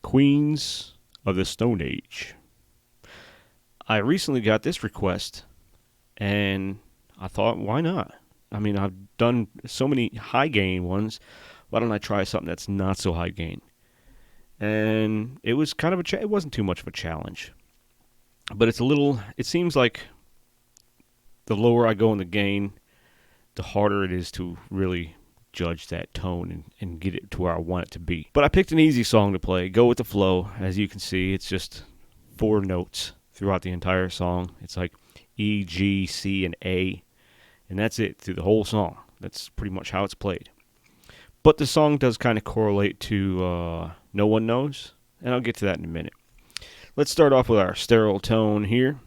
Queens of the Stone Age. I recently got this request, and I thought, why not? I mean, I've done so many high gain ones. Why don't I try something that's not so high gain? And it was kind of it wasn't too much of a challenge. But it seems like the lower I go in the gain, the harder it is to really judge that tone and get it to where I want it to be. But I picked an easy song to play, go with the flow. As you can see, it's just 4 notes throughout the entire song. It's like E, G, C, and A, and that's it through the whole song. That's pretty much how it's played. But the song does kind of correlate to No One Knows, and I'll get to that in a minute. Let's start off with our sterile tone here.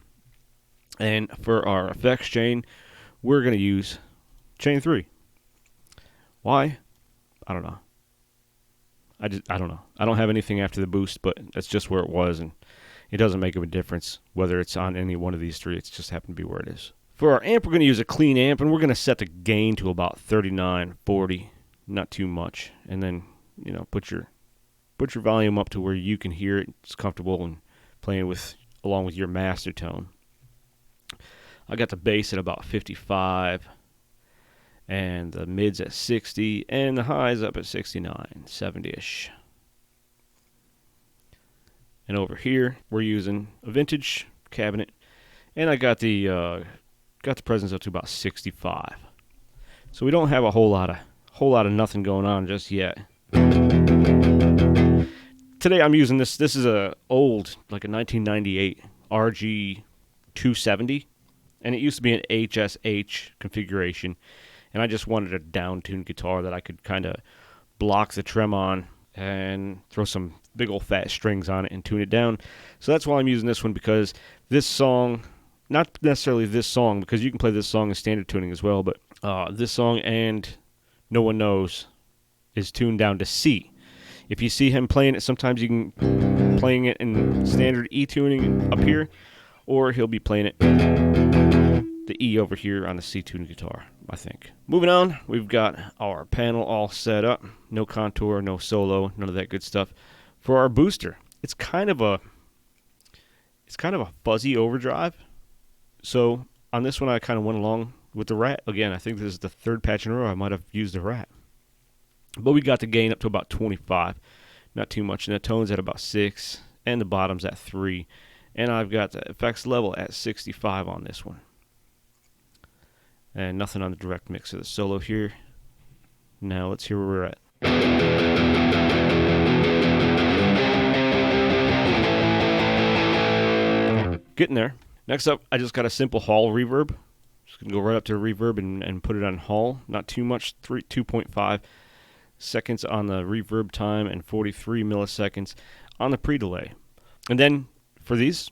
And for our effects chain, we're going to use chain 3. Why? I don't know. I don't know. I don't have anything after the boost, but that's just where it was, and it doesn't make a difference whether it's on any one of these 3. It's just happened to be where it is. For our amp, we're going to use a clean amp, and we're going to set the gain to about 39, 40, not too much, and then put your volume up to where you can hear it. It's comfortable and playing along with your master tone. I got the bass at about 55. And the mids at 60, and the highs up at 69, 70-ish. And over here, we're using a vintage cabinet, and I got the presence up to about 65. So we don't have a whole lot of nothing going on just yet. Today I'm using this. This is a old, like a 1998 RG 270, and it used to be an HSH configuration. And I just wanted a down-tuned guitar that I could kind of block the trem on and throw some big old fat strings on it and tune it down. So that's why I'm using this one, because this song, not necessarily this song, because you can play this song in standard tuning as well, but this song and No One Knows is tuned down to C. If you see him playing it, sometimes you can playing it in standard E tuning up here, or he'll be playing it the E over here on the C tuned guitar, I think. Moving on, we've got our panel all set up. No contour, no solo, none of that good stuff. For our booster, it's kind of a fuzzy overdrive. So on this one, I kind of went along with the Rat. Again, I think this is the 3rd patch in a row I might have used the Rat. But we got the gain up to about 25. Not too much. And the tone's at about 6. And the bottom's at 3. And I've got the effects level at 65 on this one. And nothing on the direct mix of the solo here. Now let's hear where we're at. Getting there. Next up, I just got a simple hall reverb. Just going to go right up to reverb and put it on hall. Not too much, 2.5 seconds on the reverb time and 43 milliseconds on the pre-delay. And then for these,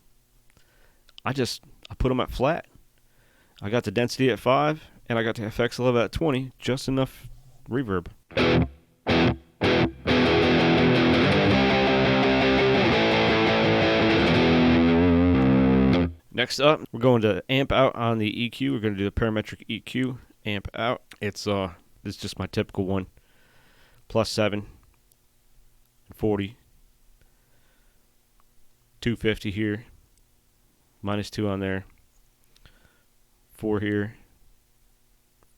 I put them at flat. I got the density at 5, and I got the effects level at 20, just enough reverb. Next up, we're going to amp out on the EQ. We're going to do the parametric EQ, amp out. This is just my typical one. +7, 40, 250 here, -2 on there. 4 here,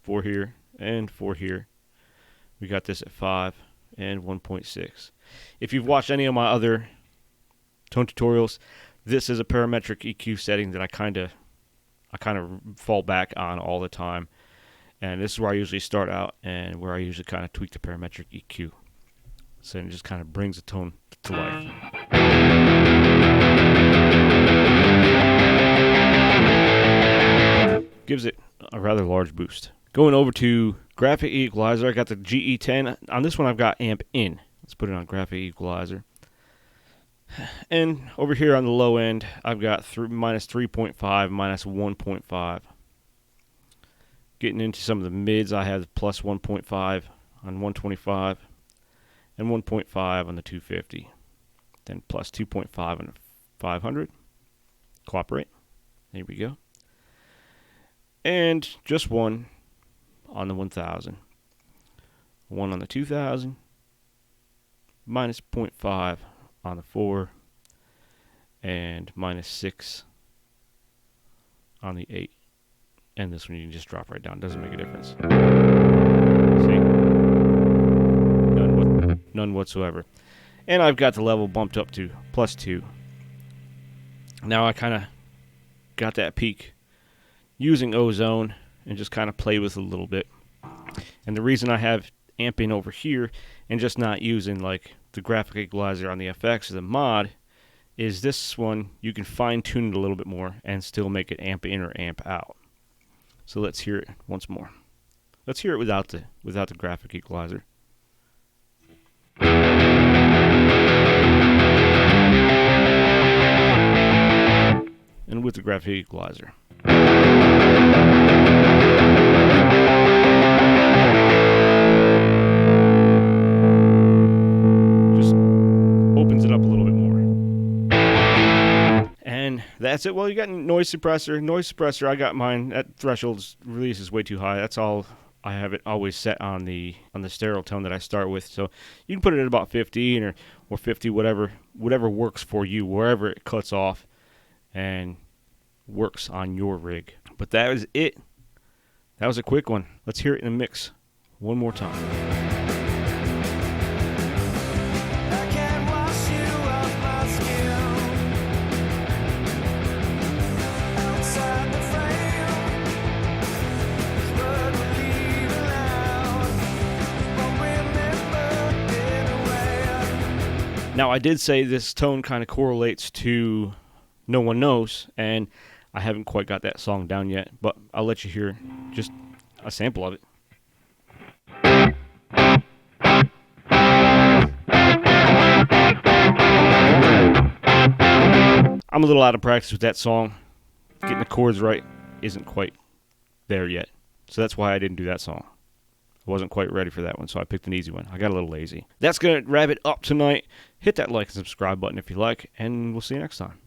4 here, and 4 here. We got this at 5 and 1.6. If you've watched any of my other tone tutorials, this is a parametric EQ setting that I kind of fall back on all the time. And this is where I usually start out and where I usually kind of tweak the parametric EQ. So it just kind of brings the tone to life. Gives it a rather large boost. Going over to graphic equalizer, I got the GE10. On this one, I've got amp in. Let's put it on graphic equalizer. And over here on the low end, I've got -3.5, -1.5. Getting into some of the mids, I have +1.5 on 125 and 1.5 on the 250. Then +2.5 on the 500. Cooperate. There we go. And just 1 on the 1000. 1 on the 2000. -0.5 on the 4, and -6 on the 8. And this one you can just drop right down. Doesn't make a difference. See? None whatsoever. And I've got the level bumped up to +2. Now I kind of got that peak using ozone and just kind of play with it a little bit. And the reason I have amping over here and just not using like the graphic equalizer on the FX or the mod is this one you can fine tune it a little bit more and still make it amp in or amp out. So let's hear it once more. Let's hear it without the graphic equalizer. And with the graphic equalizer. Just opens it up a little bit more. And that's it. Well, you got noise suppressor. Noise suppressor, I got mine. That threshold's release is way too high. That's all. I have it always set on the stereo tone that I start with. So you can put it at about 50 or 50, whatever works for you, wherever it cuts off and works on your rig. But that was it. That was a quick one. Let's hear it in the mix one more time. Now, I did say this tone kind of correlates to No One Knows, and I haven't quite got that song down yet, but I'll let you hear just a sample of it. I'm a little out of practice with that song. Getting the chords right isn't quite there yet, so that's why I didn't do that song. I wasn't quite ready for that one, so I picked an easy one. I got a little lazy. That's going to wrap it up tonight. Hit that like and subscribe button if you like, and we'll see you next time.